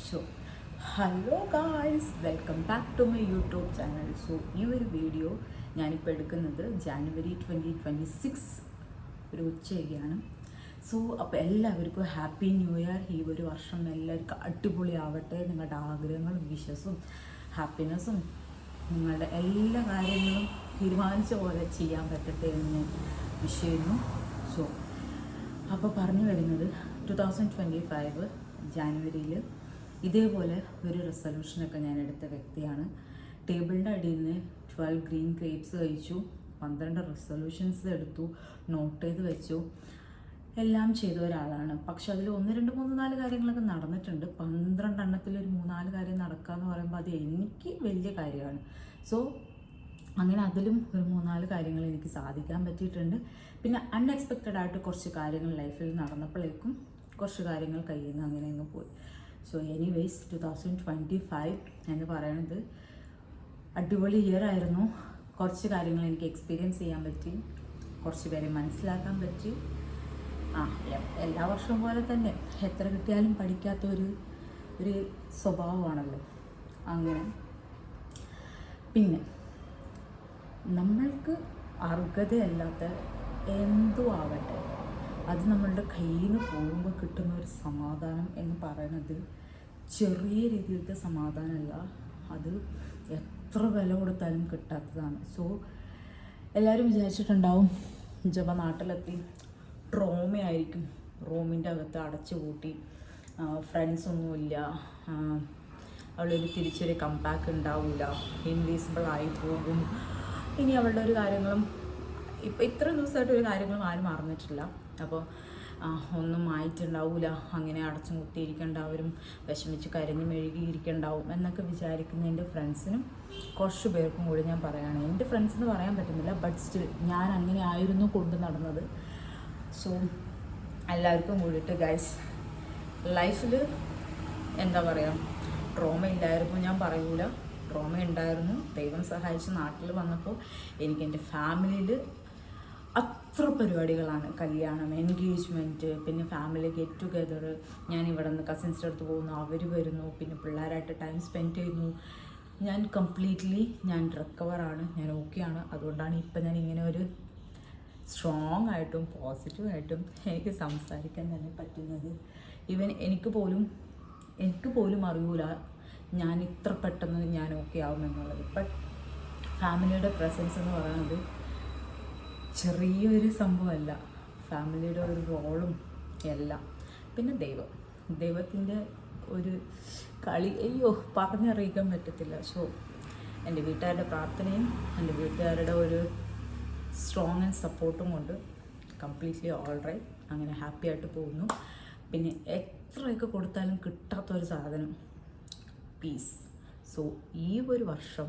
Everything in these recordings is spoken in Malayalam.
So hello guys, welcome back to my YouTube channel. So ഈ ഒരു വീഡിയോ ഞാനിപ്പോൾ എടുക്കുന്നത് ജാനുവരി 2026 ഒരു ഉച്ചയ്ക്കാണ്. സോ അപ്പോൾ എല്ലാവർക്കും ഹാപ്പി ന്യൂ ഇയർ. ഈ ഒരു വർഷം എല്ലാവർക്കും അടിപൊളിയാവട്ടെ. നിങ്ങളുടെ ആഗ്രഹങ്ങളും വിഷസും ഹാപ്പിനെസ്സും നിങ്ങളുടെ എല്ലാ കാര്യങ്ങളും തീരുമാനിച്ച പോലെ ചെയ്യാൻ പറ്റട്ടെ എന്ന് ഞാൻ വിഷ് ചെയ്യുന്നു. സോ അപ്പോൾ പറഞ്ഞു വരുന്നത് 2025 ജാനുവരിയിൽ ഇതേപോലെ ഒരു റെസൊല്യൂഷനൊക്കെ ഞാൻ എടുത്ത വ്യക്തിയാണ്. ടേബിളിൻ്റെ അടിയിൽ നിന്ന് 12 ഗ്രീൻ ഗ്രേപ്സ് കഴിച്ചു, 12 റെസൊല്യൂഷൻസ് എടുത്തു, നോട്ട് ചെയ്ത് വെച്ചു, എല്ലാം ചെയ്ത ഒരാളാണ്. പക്ഷെ അതിൽ 1, 2, 3, 4 കാര്യങ്ങളൊക്കെ നടന്നിട്ടുണ്ട്. 12 എണ്ണത്തിൽ ഒരു 3-4 കാര്യം നടക്കുക എന്ന് പറയുമ്പോൾ അത് എനിക്ക് വലിയ കാര്യമാണ്. സോ അങ്ങനെ അതിലും ഒരു 3-4 കാര്യങ്ങൾ എനിക്ക് സാധിക്കാൻ പറ്റിയിട്ടുണ്ട്. പിന്നെ അൺഎക്സ്പെക്റ്റഡ് ആയിട്ട് കുറച്ച് കാര്യങ്ങൾ ലൈഫിൽ നടന്നപ്പോഴേക്കും കുറച്ച് കാര്യങ്ങൾ കയ്യിൽ നിന്ന് അങ്ങനെ അങ്ങ് പോയി. സോ എനിവേയ്സ് 2025 എന്ന് പറയുന്നത് അടിപൊളി ഇയർ ആയിരുന്നു. കുറച്ച് കാര്യങ്ങൾ എനിക്ക് എക്സ്പീരിയൻസ് ചെയ്യാൻ പറ്റി, കുറച്ച് പേരെ മനസ്സിലാക്കാൻ പറ്റി. എല്ലാ വർഷവും പോലെ തന്നെ എത്ര കിട്ടിയാലും പഠിക്കാത്ത ഒരു സ്വഭാവമാണല്ലോ അങ്ങനെ. പിന്നെ നമ്മൾക്ക് അർഹതയല്ലാത്ത എന്തും ആവട്ടെ, അത് നമ്മളുടെ കയ്യിൽ നിന്ന് പോകുമ്പോൾ കിട്ടുന്ന ഒരു സമാധാനം എന്ന് പറയുന്നത് ചെറിയ രീതിയിലത്തെ സമാധാനമല്ല, അത് എത്ര വില കൊടുത്താലും കിട്ടാത്തതാണ്. സോ എല്ലാവരും വിചാരിച്ചിട്ടുണ്ടാവും ജപ നാട്ടിലെത്തി ട്രോമയായിരിക്കും, റൂമിൻ്റെ അകത്ത് അടച്ചു പൂട്ടി, ഫ്രണ്ട്സൊന്നുമില്ല, അവളൊരു തിരിച്ചൊരു കംബാക്ക് ഉണ്ടാവില്ല, ഇൻവിസിബിൾ ആയി പോകും, ഇനി അവളുടെ ഒരു കാര്യങ്ങളും ഇപ്പോൾ ഇത്ര ദിവസമായിട്ട് ഒരു കാര്യങ്ങളും ആരും അറിഞ്ഞിട്ടില്ല, അപ്പോൾ ഒന്നും ആയിട്ടുണ്ടാവില്ല, അങ്ങനെ അടച്ചു കുത്തിയിരിക്കേണ്ടവരും വിഷമിച്ച് കരഞ്ഞ് മെഴുകിയിരിക്കേണ്ടാവും എന്നൊക്കെ വിചാരിക്കുന്ന എൻ്റെ ഫ്രണ്ട്സിനും കുറച്ച് പേർക്കും കൂടി ഞാൻ പറയുകയാണ്. എൻ്റെ ഫ്രണ്ട്സ് എന്ന് പറയാൻ പറ്റുന്നില്ല, ബട്ട് സ്റ്റിൽ ഞാൻ അങ്ങനെ ആയിരുന്നു കൊണ്ട് നടന്നത്. സോ എല്ലാവർക്കും കൂടിയിട്ട് ഗൈസ്, ലൈഫിൽ എന്താ പറയുക, ട്രോമ ഇല്ലായിരുന്നു ഞാൻ പറയൂല, ട്രോമ ഉണ്ടായിരുന്നു. ദൈവം സഹായിച്ച് നാട്ടിൽ വന്നപ്പോൾ എനിക്ക് എൻ്റെ ഫാമിലിയിൽ അത്ര പരിപാടികളാണ്. കല്യാണം, എൻഗേജ്മെൻറ്റ്, പിന്നെ ഫാമിലി ഗെറ്റ് ടുഗെദർ, ഞാൻ ഇവിടെ നിന്ന് കസിൻസിൻ്റെ അടുത്ത് പോകുന്നു, അവർ വരുന്നു, പിന്നെ പിള്ളേരായിട്ട് ടൈം സ്പെൻഡ് ചെയ്യുന്നു. ഞാൻ കംപ്ലീറ്റ്ലി റിക്കവറാണ്, ഞാൻ ഓക്കെയാണ്. അതുകൊണ്ടാണ് ഇപ്പം ഞാൻ ഇങ്ങനെ ഒരു സ്ട്രോങ് ആയിട്ടും പോസിറ്റീവായിട്ടും എനിക്ക് സംസാരിക്കാൻ തന്നെ പറ്റുന്നത്. ഈവൻ എനിക്ക് പോലും അറിയൂല ഞാൻ ഇത്ര പെട്ടെന്ന് ഞാൻ ഓക്കെ ആവുമെന്നുള്ളത്. ബട്ട് ഫാമിലിയുടെ പ്രസൻസ് എന്ന് പറയുന്നത് ചെറിയൊരു സംഭവമല്ല, ഫാമിലിയുടെ ഒരു റോളും എല്ലാം. പിന്നെ ദൈവത്തിൻ്റെ ഒരു കളി പറഞ്ഞറിയിക്കാൻ പറ്റത്തില്ല. സോ എൻ്റെ വീട്ടുകാരുടെ പ്രാർത്ഥനയും എൻ്റെ വീട്ടുകാരുടെ ഒരു സ്ട്രോങ് ആൻഡ് സപ്പോർട്ടും കൊണ്ട് കംപ്ലീറ്റ്ലി ഓൾ റൈറ്റ്, അങ്ങനെ ഹാപ്പി ആയിട്ട് പോകുന്നു. പിന്നെ എത്രയൊക്കെ കൊടുത്താലും കിട്ടാത്തൊരു സാധനം, പീസ്. സോ ഈ ഒരു വർഷം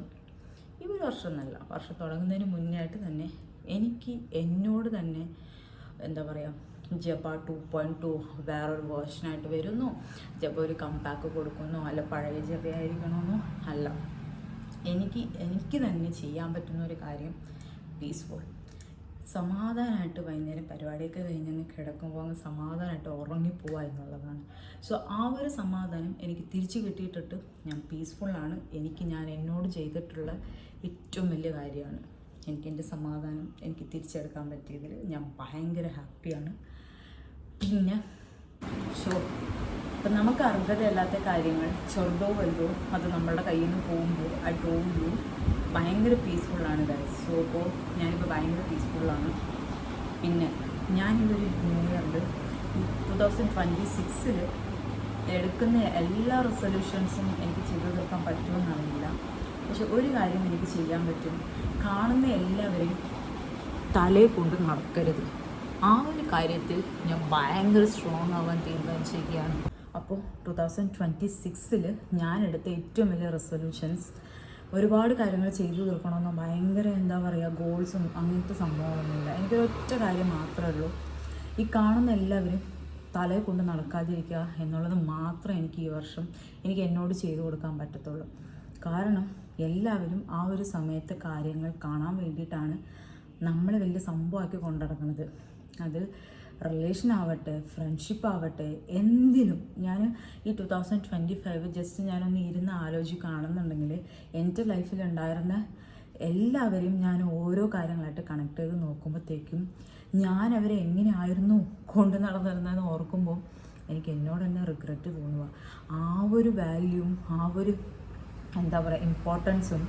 എന്നല്ല, വർഷം തുടങ്ങുന്നതിന് മുന്നേ ആയിട്ട് തന്നെ എനിക്ക് എന്നോട് തന്നെ എന്താ പറയുക, ജപ 2.2 വേറൊരു വേർഷനായിട്ട് വരുന്നു, ജപ ഒരു കംബാക്ക് കൊടുക്കുന്നു, അല്ല പഴയ ജപയായിരിക്കണമെന്നോ അല്ല, എനിക്ക് തന്നെ ചെയ്യാൻ പറ്റുന്ന ഒരു കാര്യം പീസ്ഫുൾ, സമാധാനമായിട്ട് വൈകുന്നേരം പരിപാടിയൊക്കെ കഴിഞ്ഞ് കിടക്കുമ്പോൾ അങ്ങ് സമാധാനമായിട്ട് ഉറങ്ങിപ്പോവുക എന്നുള്ളതാണ്. സോ ആ ഒരു സമാധാനം എനിക്ക് തിരിച്ചു കിട്ടിയിട്ടിട്ട് ഞാൻ പീസ്ഫുള്ളാണ്. ഞാൻ എന്നോട് ചെയ്തിട്ടുള്ള ഏറ്റവും വലിയ കാര്യമാണ്. എൻ്റെ സമാധാനം എനിക്ക് തിരിച്ചെടുക്കാൻ പറ്റിയതിൽ ഞാൻ ഭയങ്കര ഹാപ്പിയാണ്. പിന്നെ ഇപ്പം നമുക്ക് അർഹതയല്ലാത്ത കാര്യങ്ങൾ ചെറുതോ വലുതോ അത് നമ്മളുടെ കയ്യിൽ നിന്ന് പോകുമ്പോൾ ഐ ടോൾഡ് യു ഭയങ്കര പീസ്ഫുള്ളാണ് ഗൈസ്. സോ അപ്പോൾ ഞാനിപ്പോൾ ഭയങ്കര പീസ്ഫുള്ളാണ്. പിന്നെ ഞാനിതൊരു ന്യൂ ഇയറിൽ 2026 എടുക്കുന്ന എല്ലാ റെസൊല്യൂഷൻസും എനിക്ക് ചെയ്തു തീർക്കാൻ പറ്റുമെന്നറിയില്ല. പക്ഷെ ഒരു കാര്യം എനിക്ക് ചെയ്യാൻ പറ്റും, കാണുന്ന എല്ലാവരെയും തലയെ കൊണ്ട് നടക്കരുത്. ആ ഒരു കാര്യത്തിൽ ഞാൻ ഭയങ്കര സ്ട്രോങ് ആവാൻ തീരുമാനിച്ചിരിക്കുകയാണ്. അപ്പോൾ 2026 ഞാൻ എടുത്ത ഏറ്റവും വലിയ റെസൊല്യൂഷൻസ്, ഒരുപാട് കാര്യങ്ങൾ ചെയ്തു തീർക്കണമെന്നോ ഭയങ്കര എന്താ പറയുക ഗോൾസും അങ്ങനത്തെ സംഭവമൊന്നുമില്ല. എനിക്കൊരൊറ്റ കാര്യം മാത്രമേ ഉള്ളൂ, ഈ കാണുന്ന എല്ലാവരും തലയെ കൊണ്ട് നടക്കാതിരിക്കുക എന്നുള്ളത് മാത്രമേ എനിക്ക് ഈ വർഷം എനിക്ക് എന്നോട് ചെയ്തു കൊടുക്കാൻ പറ്റത്തുള്ളൂ. കാരണം എല്ലാവരും ആ ഒരു സമയത്തെ കാര്യങ്ങൾ കാണാൻ വേണ്ടിയിട്ടാണ് നമ്മൾ വലിയ സംഭവമാക്കി കൊണ്ടുനടക്കുന്നത്. അത് റിലേഷൻ ആവട്ടെ, ഫ്രണ്ട്ഷിപ്പ് ആവട്ടെ, എന്തിനും ഞാൻ ഈ 2025 ജസ്റ്റ് ഞാനൊന്ന് ഇരുന്ന് ആലോചിക്കുകയാണെന്നുണ്ടെങ്കിൽ എൻ്റെ ലൈഫിലുണ്ടായിരുന്ന എല്ലാവരെയും ഞാൻ ഓരോ കാര്യങ്ങളായിട്ട് കണക്ട് ചെയ്ത് നോക്കുമ്പോഴത്തേക്കും ഞാൻ അവരെ എങ്ങനെയായിരുന്നു കൊണ്ട് നടന്നിരുന്നതെന്ന് ഓർക്കുമ്പോൾ എനിക്ക് എന്നോട് തന്നെ റിഗ്രറ്റ് തോന്നുക. ആ ഒരു വാല്യൂവും ആ ഒരു എന്താ പറയുക ഇമ്പോർട്ടൻസും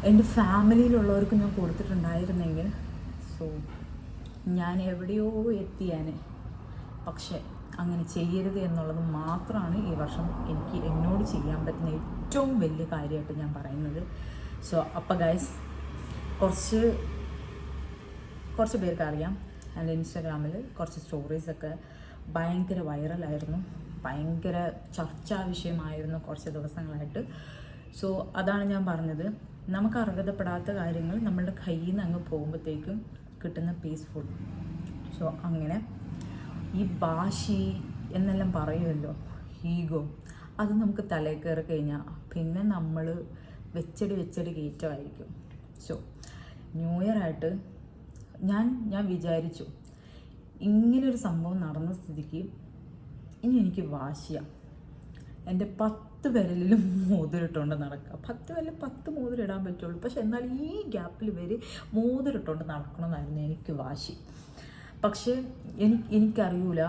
എൻ്റെ ഫാമിലിയിലുള്ളവർക്ക് ഞാൻ കൊടുത്തിട്ടുണ്ടായിരുന്നെങ്കിൽ സോ ഞാൻ എവിടെയോ എത്തിയാൻ. പക്ഷേ അങ്ങനെ ചെയ്യരുത് എന്നുള്ളത് മാത്രമാണ് ഈ വർഷം എനിക്ക് എന്നോട് ചെയ്യാൻ പറ്റുന്ന ഏറ്റവും വലിയ കാര്യമായിട്ട് ഞാൻ പറയുന്നത്. സോ അപ്പോൾ ഗൈസ്, കുറച്ച് പേർക്ക് അറിയാം എൻ്റെ ഇൻസ്റ്റാഗ്രാമിൽ കുറച്ച് സ്റ്റോറീസൊക്കെ ഭയങ്കര വൈറലായിരുന്നു, ഭയങ്കര ചർച്ചാ വിഷയമായിരുന്നു കുറച്ച് ദിവസങ്ങളായിട്ട്. സോ അതാണ് ഞാൻ പറഞ്ഞത്, നമുക്ക് അർഹതപ്പെടാത്ത കാര്യങ്ങൾ നമ്മളുടെ കയ്യിൽ നിന്ന് അങ്ങ് പോകുമ്പോഴത്തേക്കും കിട്ടുന്ന പീസ്ഫുൾ. സോ അങ്ങനെ ഈ വാശി എന്നെല്ലാം പറയുമല്ലോ, ഈഗോ, അത് നമുക്ക് തലയിൽ കയറി കഴിഞ്ഞാൽ പിന്നെ നമ്മൾ വെച്ചടി കയറ്റമായിരിക്കും. സോ ന്യൂ ഇയർ ആയിട്ട് ഞാൻ വിചാരിച്ചു ഇങ്ങനൊരു സംഭവം നടന്ന സ്ഥിതിക്ക് ഇനി എനിക്ക് വാശിയാണ്. എൻ്റെ 10 വിരലിലും മോതിരിട്ടുകൊണ്ട് നടക്കുക. 10 വിരലിൽ 10 മോതിരിടാൻ പറ്റുള്ളൂ, പക്ഷെ എന്നാൽ ഈ ഗ്യാപ്പിൽ വരെ മോതിരിട്ടുകൊണ്ട് നടക്കണമെന്നായിരുന്നു എനിക്ക് വാശി. പക്ഷേ എനിക്കറിയൂല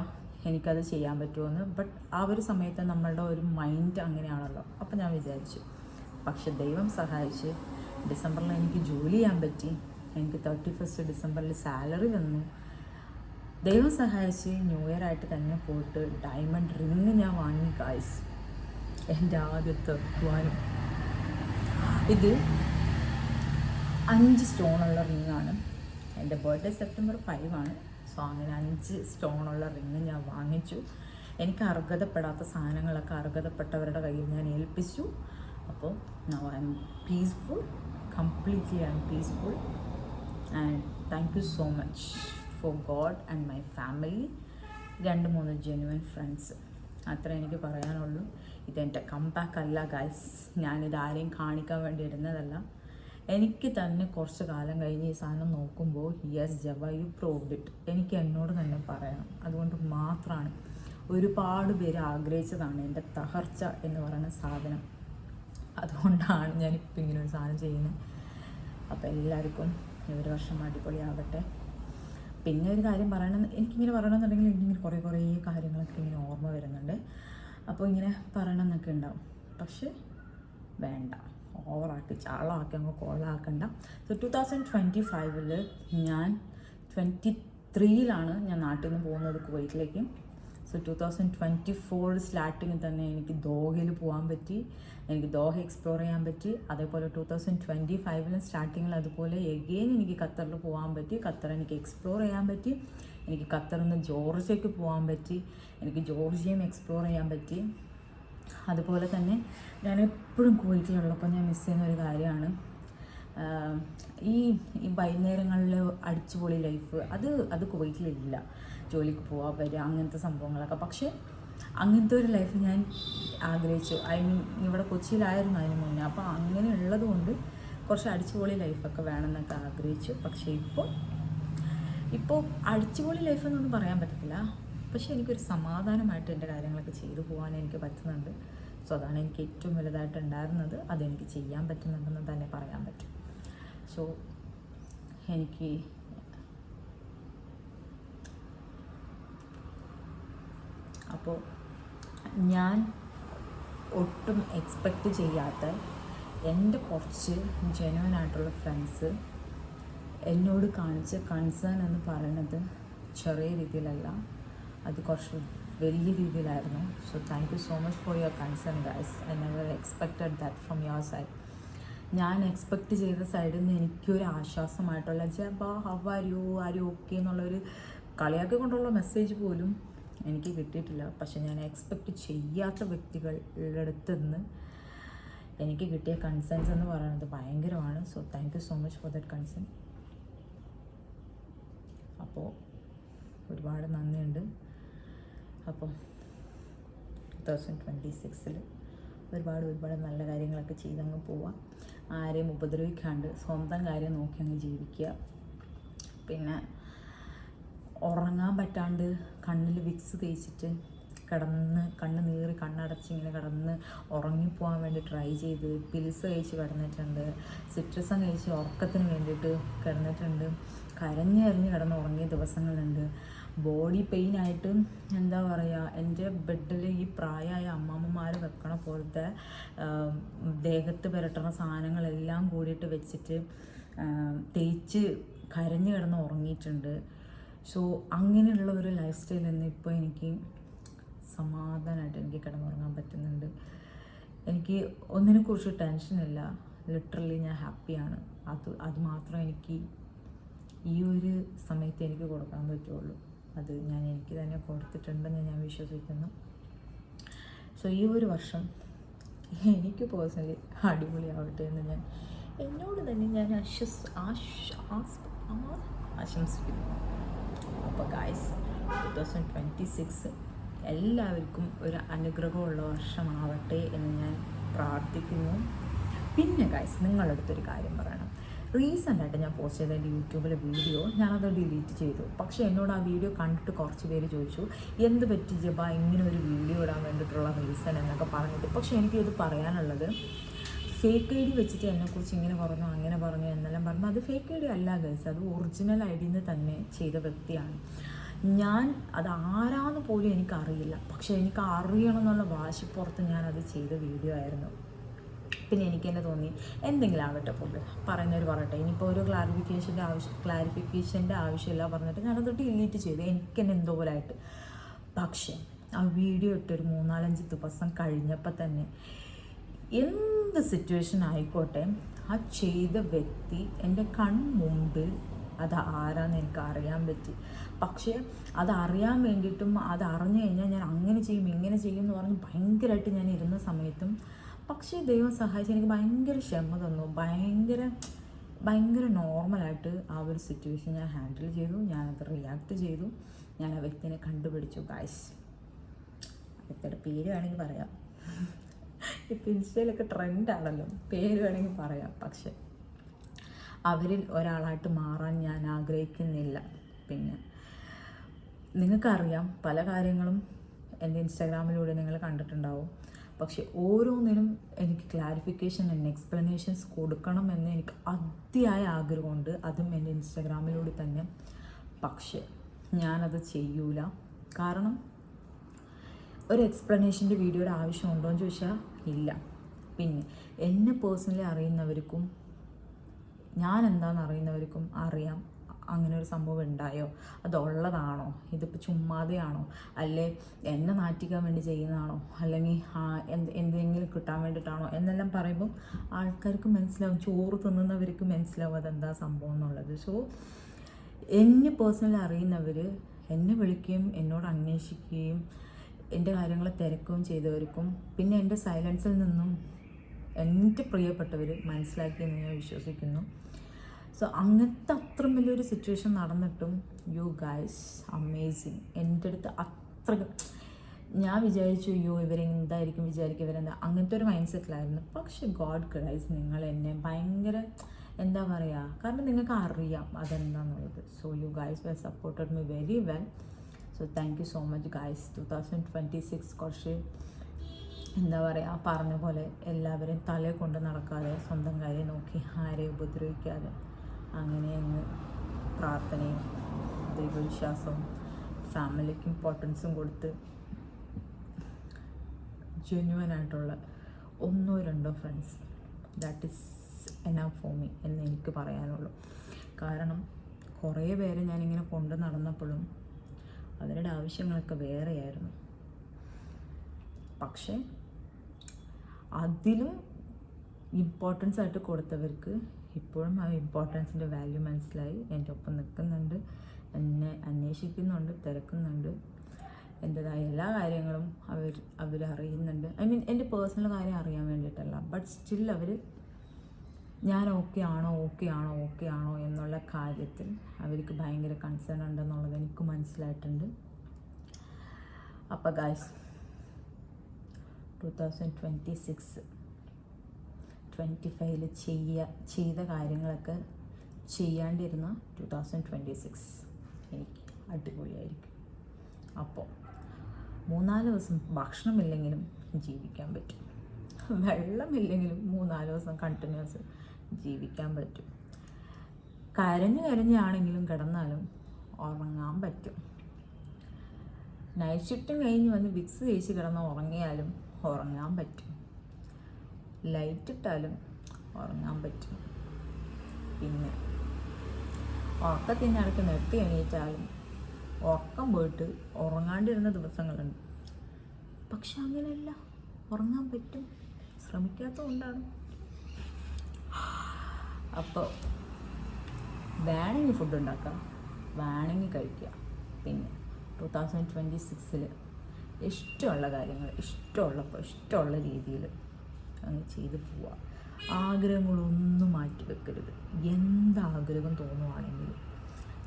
എനിക്കത് ചെയ്യാൻ പറ്റുമെന്ന്. ബട്ട് ആ ഒരു സമയത്ത് നമ്മളുടെ ഒരു മൈൻഡ് അങ്ങനെയാണല്ലോ. അപ്പം ഞാൻ വിചാരിച്ചു, പക്ഷെ ദൈവം സഹായിച്ച് ഡിസംബറിൽ എനിക്ക് ജോലി ചെയ്യാൻ പറ്റി. എനിക്ക് 31 ഡിസംബറിൽ സാലറി വന്നു. ദൈവം സഹായിച്ച് ന്യൂ ഇയർ ആയിട്ട് തന്നെ പോയിട്ട് ഡയമണ്ട് റിങ് ഞാൻ വാങ്ങി ഗായ്സ്. എൻ്റെ ആദ്യത്തെ അധ്വാനം. ഇത് 5 സ്റ്റോണുള്ള റിങ്ങാണ്. എൻ്റെ ബർത്ത്ഡേ സെപ്റ്റംബർ 5 ആണ്. സോ അങ്ങനെ 5 സ്റ്റോണുള്ള റിങ് ഞാൻ വാങ്ങിച്ചു. എനിക്ക് അർഹതപ്പെടാത്ത സാധനങ്ങളൊക്കെ അർഹതപ്പെട്ടവരുടെ കയ്യിൽ ഞാൻ ഏൽപ്പിച്ചു. അപ്പോൾ now I M peaceful, completely I M peaceful. And thank you so much for God and my family. 2-3 genuine friends, അത്ര എനിക്ക് പറയാനുള്ളൂ. ഇതെൻ്റെ കംബാക്ക് അല്ല ഗൈസ്, ഞാനിത് ആരെയും കാണിക്കാൻ വേണ്ടി ഇടുന്നതല്ല. എനിക്ക് തന്നെ കുറച്ച് കാലം കഴിഞ്ഞ് ഈ സാധനം നോക്കുമ്പോൾ yes Java you proved it, എനിക്ക് എന്നോട് തന്നെ പറയണം. അതുകൊണ്ട് മാത്രമാണ്, ഒരുപാട് പേര് ആഗ്രഹിച്ചതാണ് എൻ്റെ തകർച്ച എന്ന് പറയുന്ന സാധനം. അതുകൊണ്ടാണ് ഞാനിപ്പോൾ ഇങ്ങനെ ഒരു സാധനം ചെയ്യുന്നത്. അപ്പോൾ എല്ലാവർക്കും ഒരു വർഷം അടിപൊളിയാവട്ടെ. പിന്നെ ഒരു കാര്യം എനിക്കിങ്ങനെ പറയണമെന്നുണ്ടെങ്കിൽ എനിക്കിങ്ങനെ കുറേ കാര്യങ്ങളൊക്കെ ഇങ്ങനെ ഓർമ്മ വരുന്നുണ്ട്. അപ്പോൾ ഇങ്ങനെ പറയണമെന്നൊക്കെ ഉണ്ടാവും, പക്ഷെ വേണ്ട, ഓവറാക്കി ചാളാക്കി അങ്ങ് കോളാക്കണ്ട. സോ 2025 ഞാൻ 23 ഞാൻ നാട്ടിൽ നിന്ന് പോകുന്നത് കുവൈറ്റിലേക്ക്. സോ 2024 സ്റ്റാർട്ടിങ്ങിൽ തന്നെ എനിക്ക് ദോഹയിൽ പോകാൻ പറ്റി, എനിക്ക് ദോഹ എക്സ്പ്ലോർ ചെയ്യാൻ പറ്റി. അതേപോലെ 2025 സ്റ്റാർട്ടിങ്ങിൽ അതുപോലെ എഗെയിൻ എനിക്ക് ഖത്തറിൽ പോകാൻ പറ്റി. ഖത്തർ എനിക്ക് എക്സ്പ്ലോർ ചെയ്യാൻ പറ്റി. എനിക്ക് ഖത്തറിൽ നിന്ന് ജോർജിയയ്ക്ക് പോകാൻ പറ്റി. എനിക്ക് ജോർജിയയും എക്സ്പ്ലോർ ചെയ്യാൻ പറ്റി. അതുപോലെ തന്നെ ഞാൻ എപ്പോഴും കുവൈറ്റിലുള്ളപ്പോൾ ഞാൻ മിസ് ചെയ്യുന്ന ഒരു കാര്യമാണ് ഈ വൈകുന്നേരങ്ങളിൽ അടിച്ചുപൊളി ലൈഫ്. അത് കുവൈറ്റിലില്ല. ജോലിക്ക് പോകാൻ വരിക അങ്ങനത്തെ സംഭവങ്ങളൊക്കെ. പക്ഷേ അങ്ങനത്തെ ഒരു ലൈഫ് ഞാൻ ആഗ്രഹിച്ചു. ഇവിടെ കൊച്ചിയിലായിരുന്നു അതിന് മുന്നേ. അപ്പോൾ അങ്ങനെ ഉള്ളത് കൊണ്ട് കുറച്ച് അടിച്ചുപൊളി ലൈഫൊക്കെ വേണമെന്നൊക്കെ ആഗ്രഹിച്ചു. പക്ഷേ ഇപ്പോൾ അടിച്ചുപൊളി ലൈഫെന്നൊന്നും പറയാൻ പറ്റത്തില്ല. പക്ഷേ എനിക്കൊരു സമാധാനമായിട്ട് എൻ്റെ കാര്യങ്ങളൊക്കെ ചെയ്തു പോകാൻ എനിക്ക് പറ്റുന്നുണ്ട്. സോ അതാണ് എനിക്ക് ഏറ്റവും വലുതായിട്ടുണ്ടായിരുന്നത്. അതെനിക്ക് ചെയ്യാൻ പറ്റുന്നുണ്ടെന്ന് തന്നെ പറയാൻ പറ്റും. സോ എനിക്ക് അപ്പോൾ ഞാൻ ഒട്ടും എക്സ്പെക്റ്റ് ചെയ്യാത്ത എൻ്റെ കുറച്ച് ജെന്യുവനായിട്ടുള്ള ഫ്രണ്ട്സ് എന്നോട് കാണിച്ച കൺസേൺ എന്ന് പറയുന്നത് ചെറിയ രീതിയിലല്ല, അത് കുറച്ച് വലിയ രീതിയിലായിരുന്നു. So thank you so much for your concern guys. I never expected that from your side. ഞാൻ എക്സ്പെക്റ്റ് ചെയ്ത സൈഡിൽ നിന്ന് എനിക്കൊരു ആശ്വാസമായിട്ടുള്ള ജബ ഹൗ ആർ യു ഓക്കെ എന്നുള്ളൊരു കളിയാക്കി കൊണ്ടുള്ള മെസ്സേജ് പോലും എനിക്ക് കിട്ടിയിട്ടില്ല. പക്ഷെ ഞാൻ എക്സ്പെക്റ്റ് ചെയ്യാത്ത വ്യക്തികളുടെ അടുത്ത് നിന്ന് എനിക്ക് കിട്ടിയ കൺസേൺസ് എന്ന് പറയുന്നത് ഭയങ്കരമാണ്. So thank you so much for that concern. അപ്പോൾ ഒരുപാട് നന്ദിയുണ്ട്. അപ്പോൾ 2026 ഒരുപാട് നല്ല കാര്യങ്ങളൊക്കെ ചെയ്തങ്ങ് പോവാം. ആരെയും ഉപദ്രവിക്കാണ്ട് സ്വന്തം കാര്യം നോക്കി അങ്ങ് ജീവിക്കുക. പിന്നെ ഉറങ്ങാൻ പറ്റാണ്ട് കണ്ണിൽ വിക്സ് തേച്ചിട്ട് കണ്ണ് നീറി കണ്ണടച്ച് ഇങ്ങനെ കിടന്ന് ഉറങ്ങിപ്പോകാൻ വേണ്ടി ട്രൈ ചെയ്ത് പിൽസ് കഴിച്ച് കിടന്നിട്ടുണ്ട്, സിട്രസം കഴിച്ച് ഉറക്കത്തിന് വേണ്ടിയിട്ട് കിടന്നിട്ടുണ്ട്, കരഞ്ഞ് കിടന്ന് ഉറങ്ങിയ ദിവസങ്ങളുണ്ട്. ബോഡി പെയിനായിട്ട് എന്താ പറയുക, എൻ്റെ ബെഡിൽ ഈ പ്രായമായ അമ്മമ്മമാർ വെക്കണ പോലത്തെ ദേഹത്ത് പുരട്ടുന്ന സാധനങ്ങളെല്ലാം കൂടിയിട്ട് വെച്ചിട്ട് തേച്ച് കരഞ്ഞ് കിടന്ന് ഉറങ്ങിയിട്ടുണ്ട്. സോ അങ്ങനെയുള്ള ഒരു ലൈഫ് സ്റ്റൈലിൽ നിന്ന് ഇപ്പോൾ എനിക്ക് സമാധാനമായിട്ട് എനിക്ക് കിടന്നുറങ്ങാൻ പറ്റുന്നുണ്ട്. എനിക്ക് ഒന്നിനെക്കുറിച്ച് ടെൻഷനില്ല, ലിറ്ററലി ഞാൻ ഹാപ്പിയാണ്. അത് മാത്രം എനിക്ക് ഈ ഒരു സമയത്ത് എനിക്ക് കൊടുക്കാൻ പറ്റുള്ളൂ. അത് ഞാൻ എനിക്ക് തന്നെ കൊടുത്തിട്ടുണ്ടെന്ന് ഞാൻ വിശ്വസിക്കുന്നു. സോ ഈ ഒരു വർഷം എനിക്ക് പേഴ്സണലി അടിപൊളിയാവട്ടെ എന്ന് ഞാൻ എന്നോട് തന്നെ ഞാൻ ആശംസിക്കുന്നു. അപ്പോൾ ഗായ്സ് 2026 എല്ലാവർക്കും ഒരു അനുഗ്രഹമുള്ള വർഷമാവട്ടെ എന്ന് ഞാൻ പ്രാർത്ഥിക്കുന്നു. പിന്നെ ഗായ്സ്, നിങ്ങളുടെ അടുത്തൊരു കാര്യം പറയണം. റീസെൻ്റായിട്ട് ഞാൻ പോസ്റ്റ് ചെയ്ത എൻ്റെ യൂട്യൂബിലെ വീഡിയോ ഞാനത് ഡിലീറ്റ് ചെയ്തു. പക്ഷേ എന്നോട് ആ വീഡിയോ കണ്ടിട്ട് കുറച്ച് പേര് ചോദിച്ചു, എന്ത് പറ്റി ജബ ഇങ്ങനെ ഒരു വീഡിയോ ഇടാൻ വേണ്ടിയിട്ടുള്ള റീസൺ എന്നൊക്കെ പറഞ്ഞിട്ട്. പക്ഷേ എനിക്കിത് പറയാനുള്ളത്, ഫേക്ക് ഐ ഡി വെച്ചിട്ട് എന്നെക്കുറിച്ച് ഇങ്ങനെ പറഞ്ഞു അങ്ങനെ പറഞ്ഞു എന്നെല്ലാം പറഞ്ഞു. അത് ഫേക്ക് ഐ ഡി അല്ല ഗൈസ്, അത് ഒറിജിനൽ ഐ ഡിയിൽ നിന്ന് തന്നെ ചെയ്ത വ്യക്തിയാണ് ഞാൻ. അത് ആരാന്ന് പോലും എനിക്കറിയില്ല, പക്ഷേ എനിക്ക് അറിയണം എന്നുള്ള വാശിപ്പുറത്ത് ഞാനത് ചെയ്ത വീഡിയോ ആയിരുന്നു. പിന്നെ എനിക്ക് തന്നെ തോന്നി എന്തെങ്കിലും ആവട്ടെ പറയുന്നവർ പറയട്ടെ, ഇനിയിപ്പോൾ ഒരു ക്ലാരിഫിക്കേഷൻ്റെ ആവശ്യമില്ല പറഞ്ഞിട്ട് ഞാനത് ഡിലീറ്റ് ചെയ്തു, എനിക്ക് തന്നെ എന്തോ പോലായിട്ട്. പക്ഷേ ആ വീഡിയോ ഇട്ടൊരു 3-4 ദിവസം കഴിഞ്ഞപ്പോൾ തന്നെ എന്ത് സിറ്റുവേഷൻ ആയിക്കോട്ടെ, ആ ചെയ്ത വ്യക്തി എൻ്റെ കൺമുമ്പിൽ അത് ആരാന്ന് എനിക്ക് അറിയാൻ പറ്റി. പക്ഷേ അതറിയാൻ വേണ്ടിയിട്ടും അത് അറിഞ്ഞു കഴിഞ്ഞാൽ ഞാൻ അങ്ങനെ ചെയ്യും ഇങ്ങനെ ചെയ്യും എന്ന് പറഞ്ഞ് ഭയങ്കരമായിട്ട് ഞാൻ ഇരുന്ന സമയത്തും, പക്ഷേ ദൈവം സഹായിച്ച് എനിക്ക് ഭയങ്കര ക്ഷമ തന്നു. ഭയങ്കര നോർമലായിട്ട് ആ ഒരു സിറ്റുവേഷൻ ഞാൻ ഹാൻഡിൽ ചെയ്തു. ഞാനത് റിയാക്ട് ചെയ്തു. ഞാൻ ആ വ്യക്തിനെ കണ്ടുപിടിച്ചു ഗായ്സ്. വ്യക്തിയുടെ പേര് വേണമെങ്കിൽ പറയാം, ഇപ്പം ഇൻസ്റ്റയിലൊക്കെ ട്രെൻഡാണല്ലോ, പേര് വേണമെങ്കിൽ പറയാം. പക്ഷെ അവരിൽ ഒരാളായിട്ട് മാറാൻ ഞാൻ ആഗ്രഹിക്കുന്നില്ല. പിന്നെ നിങ്ങൾക്കറിയാം, പല കാര്യങ്ങളും എൻ്റെ ഇൻസ്റ്റാഗ്രാമിലൂടെ നിങ്ങൾ കണ്ടിട്ടുണ്ടാവും. പക്ഷെ ഓരോന്നിനും എനിക്ക് ക്ലാരിഫിക്കേഷൻ ആൻഡ് എക്സ്പ്ലനേഷൻസ് കൊടുക്കണമെന്ന് എനിക്ക് അതിയായ ആഗ്രഹമുണ്ട്, അതും എൻ്റെ ഇൻസ്റ്റാഗ്രാമിലൂടെ തന്നെ. പക്ഷെ ഞാനത് ചെയ്യൂല. കാരണം ഒരു എക്സ്പ്ലനേഷൻ്റെ വീഡിയോയുടെ ആവശ്യമുണ്ടോ എന്ന് ചോദിച്ചാൽ ഇല്ല. പിന്നെ എന്നെ പേഴ്സണലി അറിയുന്നവർക്കും ഞാൻ എന്താണെന്ന് അറിയുന്നവർക്കും അറിയാം അങ്ങനെ ഒരു സംഭവം ഉണ്ടായോ, അതുള്ളതാണോ, ഇതിപ്പോൾ ചുമ്മാതെയാണോ, അല്ലേ എന്നെ നാറ്റിക്കാൻ വേണ്ടി ചെയ്യുന്നതാണോ, അല്ലെങ്കിൽ എന്തെങ്കിലും കിട്ടാൻ വേണ്ടിയിട്ടാണോ എന്നെല്ലാം പറയുമ്പോൾ ആൾക്കാർക്ക് മനസ്സിലാവും, ചോറ് തിന്നുന്നവർക്ക് മനസ്സിലാവും അതെന്താ സംഭവം എന്നുള്ളത്. സോ എന്നെ പേഴ്സണലി അറിയുന്നവർ എന്നെ വിളിക്കുകയും എന്നോട് അന്വേഷിക്കുകയും എൻ്റെ കാര്യങ്ങൾ തിരക്കുകയും ചെയ്തവർക്കും, പിന്നെ എൻ്റെ സൈലൻസിൽ നിന്നും എൻ്റെ പ്രിയപ്പെട്ടവർ മനസ്സിലാക്കിയെന്ന് ഞാൻ വിശ്വസിക്കുന്നു. സോ അങ്ങനത്തെ അത്ര വലിയൊരു സിറ്റുവേഷൻ നടന്നിട്ടും യു ഗൈസ് അമേസിങ്. എൻ്റെ അടുത്ത് അത്ര ഞാൻ വിചാരിച്ചു അയ്യോ ഇവരെന്തായിരിക്കും വിചാരിക്കും, ഇവരെന്താ, അങ്ങനത്തെ ഒരു മൈൻഡ് സെറ്റിലായിരുന്നു. പക്ഷേ ഗോഡ് ഗൈസ്, നിങ്ങൾ എന്നെ ഭയങ്കര എന്താ പറയുക, കാരണം നിങ്ങൾക്ക് അറിയാം അതെന്താണെന്നുള്ളത്. So you guys were supported me very well. So thank you so much guys. 2026 കുറച്ച് എന്താ പറയുക, പറഞ്ഞ പോലെ എല്ലാവരെയും തലയെ കൊണ്ട് നടക്കാതെ സ്വന്തം കാര്യം നോക്കി ആരെയും ഉപദ്രവിക്കാതെ അങ്ങനെ അങ്ങ് പ്രാർത്ഥനയും ദൈവവിശ്വാസവും ഫാമിലിക്ക് ഇമ്പോർട്ടൻസും കൊടുത്ത് ജെന്യുവനായിട്ടുള്ള 1-2 friends, that is enough for me എന്ന് എനിക്ക് പറയാനുള്ളൂ. കാരണം കുറേ പേരെ ഞാനിങ്ങനെ കൊണ്ട് നടന്നപ്പോഴും അവരുടെ ആവശ്യങ്ങളൊക്കെ വേറെയായിരുന്നു. പക്ഷേ അതിലും ഇമ്പോർട്ടൻസ് ആയിട്ട് കൊടുത്തവർക്ക് ഇപ്പോഴും ആ ഇമ്പോർട്ടൻസിൻ്റെ വാല്യൂ മനസ്സിലായി, എൻ്റെ ഒപ്പം നിൽക്കുന്നുണ്ട്, എന്നെ അന്വേഷിക്കുന്നുണ്ട്, തിരക്കുന്നുണ്ട്, എൻ്റെതായ എല്ലാ കാര്യങ്ങളും അവരറിയുന്നുണ്ട്. ഐ മീൻ എൻ്റെ പേഴ്സണൽ കാര്യം അറിയാൻ വേണ്ടിയിട്ടല്ല, ബട്ട് സ്റ്റിൽ അവർ ഞാൻ ഓക്കെ ആണോ എന്നുള്ള കാര്യത്തിൽ അവർക്ക് ഭയങ്കര കൺസേൺ ഉണ്ടെന്നുള്ളത് എനിക്ക് മനസ്സിലായിട്ടുണ്ട്. അപ്പോൾ ഗൈസ് 2025 ചെയ്ത കാര്യങ്ങളൊക്കെ ചെയ്യാണ്ടിരുന്ന 2026 എനിക്ക് അടിപൊളിയായിരിക്കും. അപ്പോൾ 3-4 ദിവസം ഭക്ഷണമില്ലെങ്കിലും ജീവിക്കാൻ പറ്റും, വെള്ളമില്ലെങ്കിലും 3-4 ദിവസം കണ്ടിന്യൂസ് ജീവിക്കാൻ പറ്റും. കരഞ്ഞാണെങ്കിലും കിടന്നാലും ഉറങ്ങാൻ പറ്റും. നൈറ്റ് ഷിഫ്റ്റും കഴിഞ്ഞ് വന്ന് വിക്സ് തേച്ച് കിടന്ന് ഉറങ്ങിയാലും ഉറങ്ങാൻ പറ്റും. ലൈറ്റ് ഇട്ടാലും ഉറങ്ങാൻ പറ്റും. പിന്നെ ഉറക്കത്തിനടക്ക് നെട്ടി എണീറ്റാലും ഉറക്കം പോയിട്ട് ഉറങ്ങാണ്ടിരുന്ന ദിവസങ്ങളുണ്ട്. പക്ഷെ അങ്ങനെയല്ല, ഉറങ്ങാൻ പറ്റും. ശ്രമിക്കാത്തതുകൊണ്ടാണ്. അപ്പോൾ വേണമെങ്കിൽ ഫുഡ് ഉണ്ടാക്കാം, വേണമെങ്കിൽ കഴിക്കുക. പിന്നെ 2026 ഇഷ്ടമുള്ള കാര്യങ്ങൾ ഇഷ്ടമുള്ളപ്പോൾ ഇഷ്ടമുള്ള രീതിയിൽ അങ്ങ് ചെയ്ത് പോവുക. ആഗ്രഹങ്ങളൊന്നും മാറ്റി വെക്കരുത്. എന്താഗ്രഹം തോന്നുവാണെങ്കിലും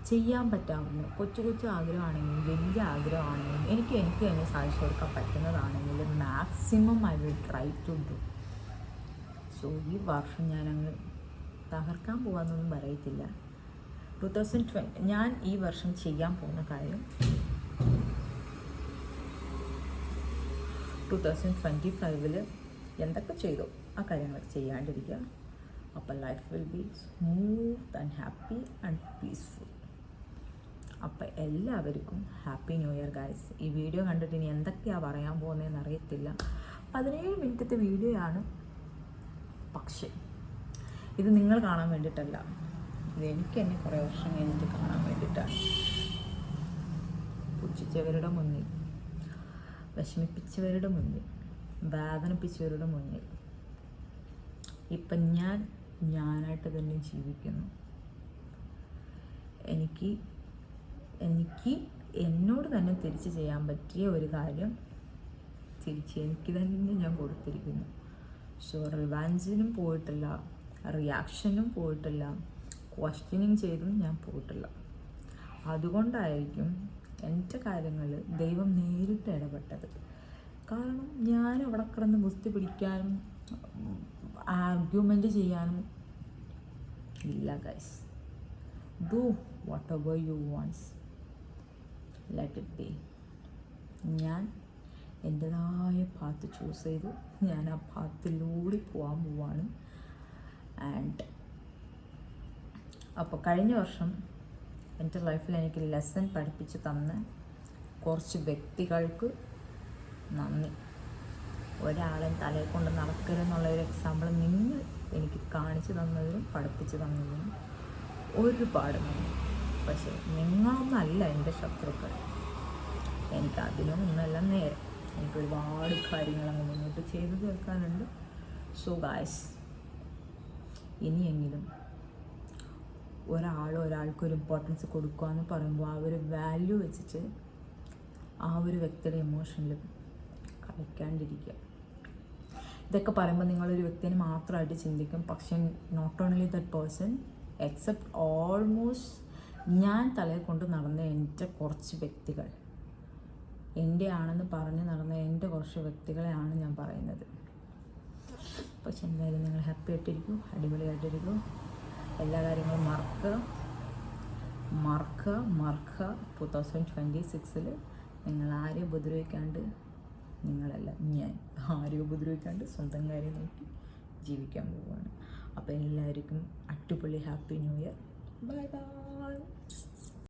ചെയ്യാൻ പറ്റാവുന്ന കൊച്ചു കൊച്ചു ആഗ്രഹമാണെങ്കിലും വലിയ ആഗ്രഹമാണെങ്കിലും എനിക്ക് തന്നെ സാധിച്ചു കൊടുക്കാൻ പറ്റുന്നതാണെങ്കിലും maximum I will try to do. So ഈ വർഷം ഞാനങ്ങ് തകർക്കാൻ പോകാമെന്നൊന്നും പറയത്തില്ല. 2020 ഞാൻ ഈ വർഷം ചെയ്യാൻ പോകുന്ന കാര്യം 2025 എന്തൊക്കെ ചെയ്തോ ആ കാര്യങ്ങൾ ചെയ്യാണ്ടിരിക്കുക. അപ്പോൾ life will be smooth and happy and peaceful. അപ്പോൾ എല്ലാവർക്കും ഹാപ്പി ന്യൂ ഇയർ ഗൈസ്. ഈ വീഡിയോ കണ്ടിട്ട് ഇനി എന്തൊക്കെയാണ് പറയാൻ പോകുന്നതെന്ന് അറിയത്തില്ല. 17 മിനിറ്റത്തെ വീഡിയോ ആണ്. പക്ഷേ ഇത് നിങ്ങൾ കാണാൻ വേണ്ടിയിട്ടല്ല, ഇത് എനിക്ക് തന്നെ കുറേ വർഷം കഴിഞ്ഞിട്ട് കാണാൻ വേണ്ടിയിട്ടാണ്. പുച്ഛിച്ചവരുടെ മുന്നിൽ, വിഷമിപ്പിച്ചവരുടെ മുന്നിൽ, വേദനിപ്പിച്ചവരുടെ മുന്നിൽ ഇപ്പം ഞാനായിട്ട് തന്നെ ജീവിക്കുന്നു. എനിക്ക് എന്നോട് തന്നെ തിരിച്ച് ചെയ്യാൻ പറ്റിയ ഒരു കാര്യം തിരിച്ച് എനിക്ക് തന്നെ ഞാൻ കൊടുത്തിരിക്കുന്നു. സോ റിവാഞ്ചിനും പോയിട്ടില്ല, റിയാക്ഷനും പോയിട്ടില്ല, ക്വസ്റ്റ്യനിങ് ചെയ്തും ഞാൻ പോയിട്ടില്ല. അതുകൊണ്ടായിരിക്കും എൻ്റെ കാര്യങ്ങളിൽ ദൈവം നേരിട്ട് ഇടപെട്ടത്. കാരണം ഞാൻ അവിടെ കിടന്ന് ഗുസ്തി പിടിക്കാനും ആർഗ്യുമെൻ്റ് ചെയ്യാനും ഇല്ല guys. Do what ever you wants, let it be. ഞാൻ എൻ്റെതായ പാത്ത് ചൂസ് ചെയ്തു. ഞാൻ ആ പാത്തിലൂടെ പോകാൻ പോവാണ്. ആൻഡ് അപ്പോൾ കഴിഞ്ഞ വർഷം എൻ്റെ ലൈഫിൽ എനിക്ക് ലെസൺ പഠിപ്പിച്ച് തന്ന കുറച്ച് വ്യക്തികൾക്ക് നന്ദി. ഒരാളെ തലയിൽ കൊണ്ട് നടക്കരുതെന്നുള്ളൊരു എക്സാമ്പിൾ നിങ്ങൾ എനിക്ക് കാണിച്ചു തന്നതിനും പഠിപ്പിച്ച് തന്നതിനും ഒരുപാട് നന്ദി. പക്ഷേ നിങ്ങളൊന്നല്ല എൻ്റെ ശത്രുക്കൾ. എനിക്ക് അതിനും ഒന്നല്ല നേരം. എനിക്ക് ഒരുപാട് കാര്യങ്ങൾ അങ്ങ് മുന്നോട്ട് ചെയ്തു തീർക്കാനുണ്ട്. സോ ഗായ്സ്, ഇനിയെങ്കിലും ഒരാൾക്കൊരു ഇമ്പോർട്ടൻസ് കൊടുക്കുക എന്ന് പറയുമ്പോൾ ആ ഒരു വാല്യൂ വെച്ചിട്ട് ആ ഒരു വ്യക്തിയുടെ ഇമോഷനിൽ കളിക്കാണ്ടിരിക്കുക. ഇതൊക്കെ പറയുമ്പോൾ നിങ്ങളൊരു വ്യക്തിനെ മാത്രമായിട്ട് ചിന്തിക്കും. പക്ഷേ not only that person, except almost ഞാൻ തലയിൽ കൊണ്ട് നടന്ന എൻ്റെ കുറച്ച് വ്യക്തികൾ, എൻ്റെ ആണെന്ന് പറഞ്ഞ് നടന്ന എൻ്റെ കുറച്ച് വ്യക്തികളെയാണ് ഞാൻ പറയുന്നത്. പക്ഷെ എന്തായാലും നിങ്ങൾ ഹാപ്പി ആയിട്ടിരിക്കൂ, അടിപൊളിയായിട്ടിരിക്കൂ. എല്ലാ കാര്യങ്ങളും മറക്കുക. 2026 നിങ്ങൾ ആരെയും ഉപദ്രവിക്കാണ്ട്, നിങ്ങളല്ല ഞാൻ ആരെയും ഉപദ്രവിക്കാണ്ട് സ്വന്തം കാര്യം നോക്കി ജീവിക്കാൻ പോവുകയാണ്. അപ്പോൾ എല്ലാവർക്കും അടിപൊളി happy new year. Bye bye.